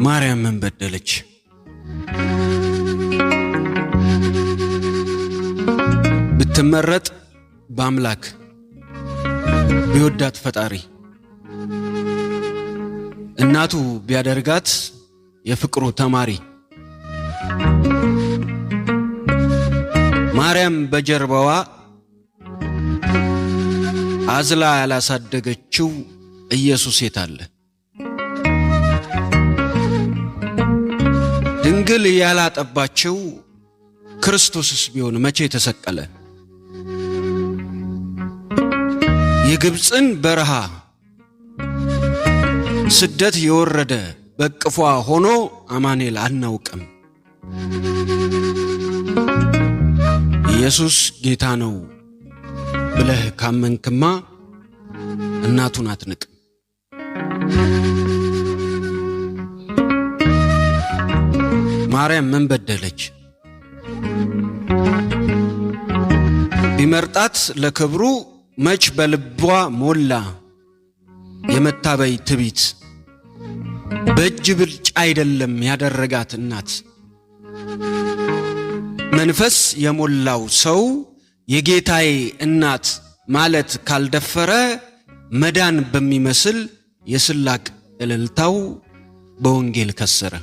ማርያም ምን በደለች? ብትመረጥ በአምላክ ቢወዳት ፈጣሪ እናቱ ቢያደርጋት የፍቅሩ ተማሪ ማርያም በጀርባዋ አዝላ ያላሳደገችው ኢየሱስ የታለ? ድንግል ያላጠባችው ክርስቶስስ ቢሆን መቼ ተሰቀለ? የግብፅን በረሃ ስደት የወረደ በቅፏ ሆኖ አማኑኤል አናውቅም። ኢየሱስ ጌታ ነው ብለህ ካመንክማ እናቱን አትንቅ። ማርያም ምን በደለች? ቢመርጣት ለክብሩ መች በልቧ ሞላ የመታበይ ትቢት። በእጅ ብልጫ አይደለም ያደረጋት እናት። መንፈስ የሞላው ሰው የጌታዬ እናት ማለት ካልደፈረ መዳን በሚመስል የስላቅ እልልታው በወንጌል ከሰረ።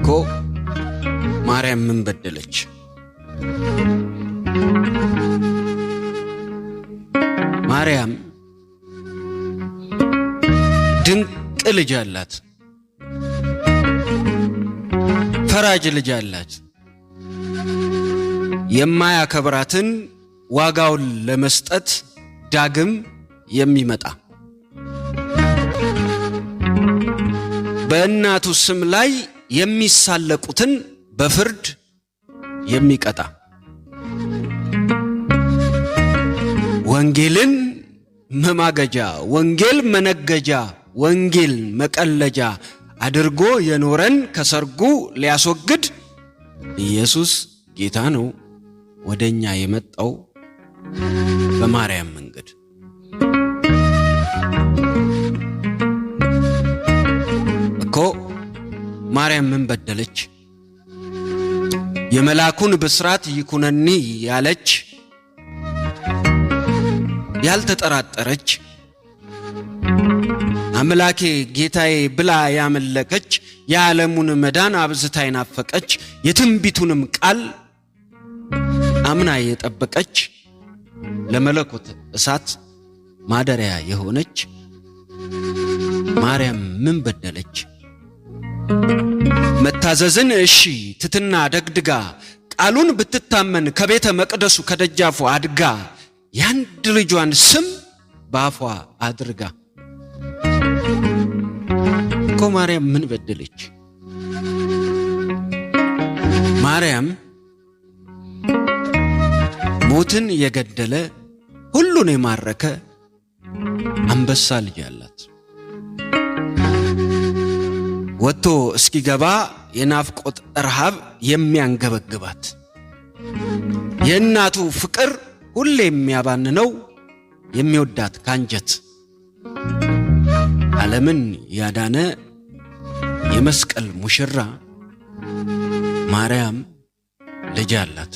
ኮ ማርያም ምን በደለች? ማርያም ድንቅ ልጅ አላት፣ ፈራጅ ልጅ አላት። የማያከብራትን ዋጋውን ለመስጠት ዳግም የሚመጣ በእናቱ ስም ላይ የሚሳለቁትን በፍርድ የሚቀጣ ወንጌልን መማገጃ፣ ወንጌል መነገጃ፣ ወንጌል መቀለጃ አድርጎ የኖረን ከሰርጉ ሊያስወግድ ኢየሱስ ጌታ ነው ወደኛ የመጣው በማርያም መንገድ። እኮ ማርያም ምን በደለች? የመላኩን ብስራት ይኩነኒ ያለች ያልተጠራጠረች አምላኬ ጌታዬ ብላ ያመለከች የዓለሙን መዳን አብዝታ ይናፈቀች የትንቢቱንም ቃል አምና የጠበቀች ለመለኮት እሳት ማደሪያ የሆነች ማርያም ምን በደለች? መታዘዝን እሺ ትትና ደግድጋ ቃሉን ብትታመን ከቤተ መቅደሱ ከደጃፉ አድጋ ያንድ ልጇን ስም ባፏ አድርጋ እኮ ማርያም ምን በደለች? ማርያም ሞትን የገደለ ሁሉን የማረከ አንበሳ ልጅ አላት። ወጥቶ እስኪገባ የናፍቆት ረሃብ የሚያንገበግባት የእናቱ ፍቅር ሁሌ የሚያባንነው የሚወዳት ካንጀት ዓለምን ያዳነ የመስቀል ሙሽራ ማርያም ልጅ አላት።